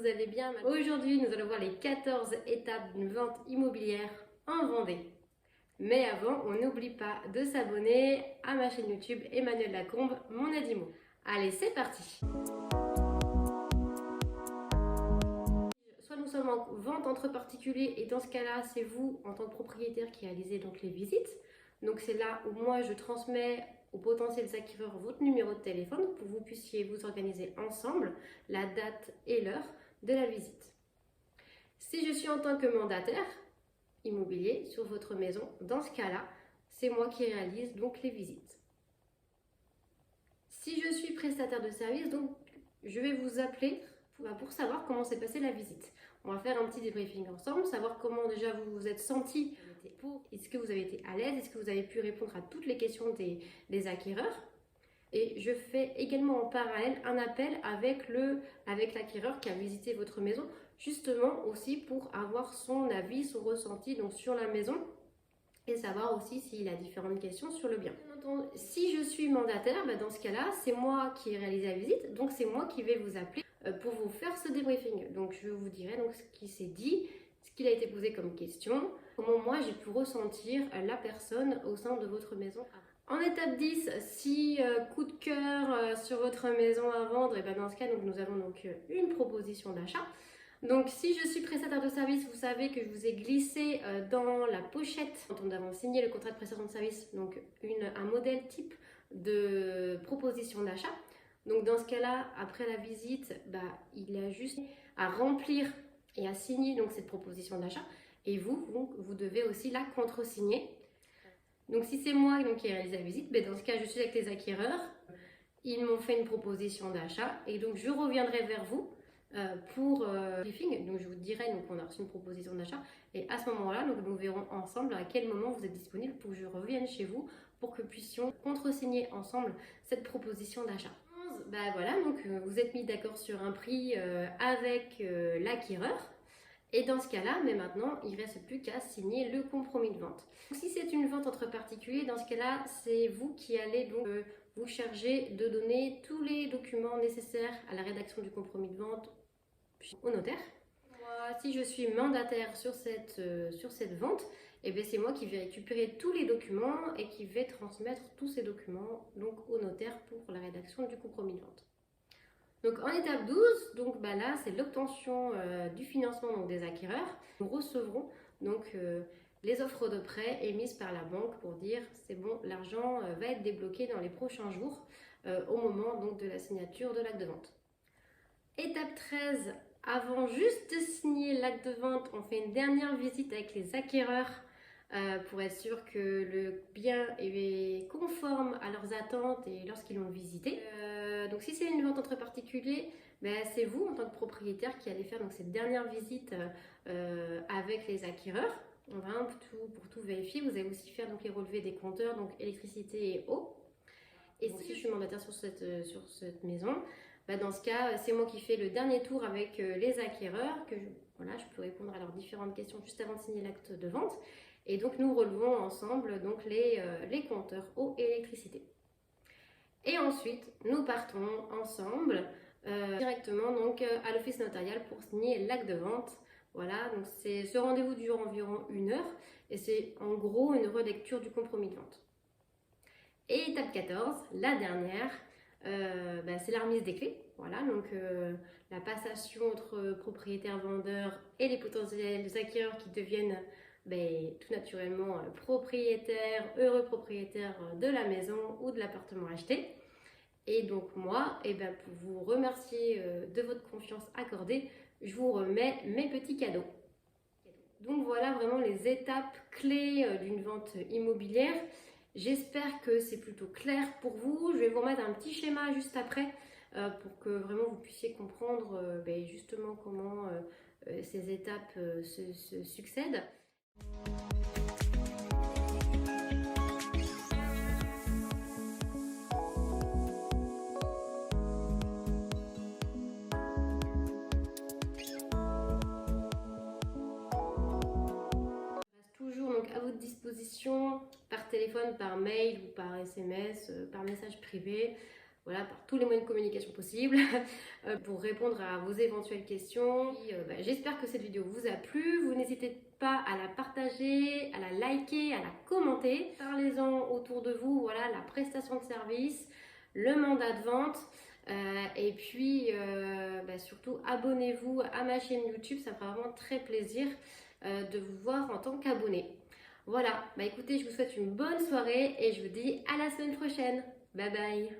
vous allez bien. Aujourd'hui, nous allons voir les 14 étapes d'une vente immobilière en Vendée. Mais avant, on n'oublie pas de s'abonner à ma chaîne YouTube Emmanuelle Lacombe, mon Adimo. Allez, c'est parti. Soit nous sommes en vente entre particuliers et dans ce cas-là, c'est vous en tant que propriétaire qui réalisez donc les visites. Donc c'est là où moi je transmets aux potentiels acquéreurs votre numéro de téléphone pour que vous puissiez vous organiser ensemble la date et l'heure de la visite. Si je suis en tant que mandataire immobilier sur votre maison, dans ce cas-là, c'est moi qui réalise donc les visites. Si je suis prestataire de service, donc je vais vous appeler pour savoir comment s'est passée la visite. On va faire un petit débriefing ensemble, savoir comment déjà vous vous êtes senti. Est-ce que vous avez été à l'aise? Est-ce que vous avez pu répondre à toutes les questions des acquéreurs? Et je fais également en parallèle un appel avec l'acquéreur qui a visité votre maison, justement aussi pour avoir son avis, son ressenti donc sur la maison et savoir aussi s'il a différentes questions sur le bien. Si je suis mandataire, dans ce cas-là, c'est moi qui ai réalisé la visite, donc c'est moi qui vais vous appeler pour vous faire ce débriefing. Donc je vous dirai donc ce qui s'est dit, ce qu'il a été posé comme question, comment moi j'ai pu ressentir la personne au sein de votre maison. En étape 10, si coup de cœur sur votre maison à vendre, et dans ce cas donc, nous avons donc une proposition d'achat. Donc si je suis prestataire de service, vous savez que je vous ai glissé dans la pochette quand nous avons signé le contrat de prestation de service, donc un modèle type de proposition d'achat. Donc dans ce cas-là, après la visite, il a juste à remplir et à signer donc cette proposition d'achat. Et vous devez aussi la contre-signer. Donc si c'est moi qui ai réalisé la visite, dans ce cas je suis avec les acquéreurs. Ils m'ont fait une proposition d'achat et donc je reviendrai vers vous pour briefing. Donc je vous dirai qu'on a reçu une proposition d'achat et à ce moment-là nous verrons ensemble à quel moment vous êtes disponible pour que je revienne chez vous pour que nous puissions contre-signer ensemble cette proposition d'achat. Voilà, donc vous êtes mis d'accord sur un prix avec l'acquéreur. Et dans ce cas-là, mais maintenant, il ne reste plus qu'à signer le compromis de vente. Si c'est une vente entre particuliers, dans ce cas-là, c'est vous qui allez donc vous charger de donner tous les documents nécessaires à la rédaction du compromis de vente au notaire. Moi, si je suis mandataire sur cette vente, c'est moi qui vais récupérer tous les documents et qui vais transmettre tous ces documents donc, au notaire pour la rédaction du compromis de vente. Donc en étape 12, là c'est l'obtention du financement donc, des acquéreurs. Nous recevrons donc les offres de prêt émises par la banque pour dire c'est bon, l'argent va être débloqué dans les prochains jours au moment donc, de la signature de l'acte de vente. Étape 13, avant juste de signer l'acte de vente, on fait une dernière visite avec les acquéreurs pour être sûr que le bien est conforme à leurs attentes et lorsqu'ils l'ont visité. Donc si c'est une vente entre particuliers, c'est vous en tant que propriétaire qui allez faire donc, cette dernière visite avec les acquéreurs. Pour tout vérifier, vous allez aussi faire donc, les relevés des compteurs, donc électricité et eau. Et si je suis mandataire sur cette maison, dans ce cas, c'est moi qui fais le dernier tour avec les acquéreurs, je peux répondre à leurs différentes questions juste avant de signer l'acte de vente. Et donc nous relevons ensemble donc, les compteurs eau et électricité. Et ensuite, nous partons ensemble directement donc, à l'office notarial pour signer l'acte de vente. Voilà, donc ce rendez-vous dure environ 1 heure et c'est en gros une relecture du compromis de vente. Et étape 14, la dernière, c'est la remise des clés. Voilà, donc la passation entre propriétaires, vendeurs et les potentiels acquéreurs qui deviennent tout naturellement heureux propriétaires de la maison ou de l'appartement acheté. Et donc moi, pour vous remercier de votre confiance accordée, je vous remets mes petits cadeaux. Donc voilà vraiment les étapes clés d'une vente immobilière. J'espère que c'est plutôt clair pour vous. Je vais vous remettre un petit schéma juste après pour que vraiment vous puissiez comprendre justement comment ces étapes se succèdent. À votre disposition par téléphone, par mail ou par SMS, par message privé. voilà, par tous les moyens de communication possibles pour répondre à vos éventuelles questions. J'espère que cette vidéo vous a plu. Vous n'hésitez pas à la partager, à la liker, à la commenter. Parlez-en autour de vous, voilà, la prestation de service, le mandat de vente. Et puis surtout abonnez-vous à ma chaîne YouTube, ça me fera vraiment très plaisir de vous voir en tant qu'abonné. Voilà, écoutez, je vous souhaite une bonne soirée et je vous dis à la semaine prochaine. Bye bye.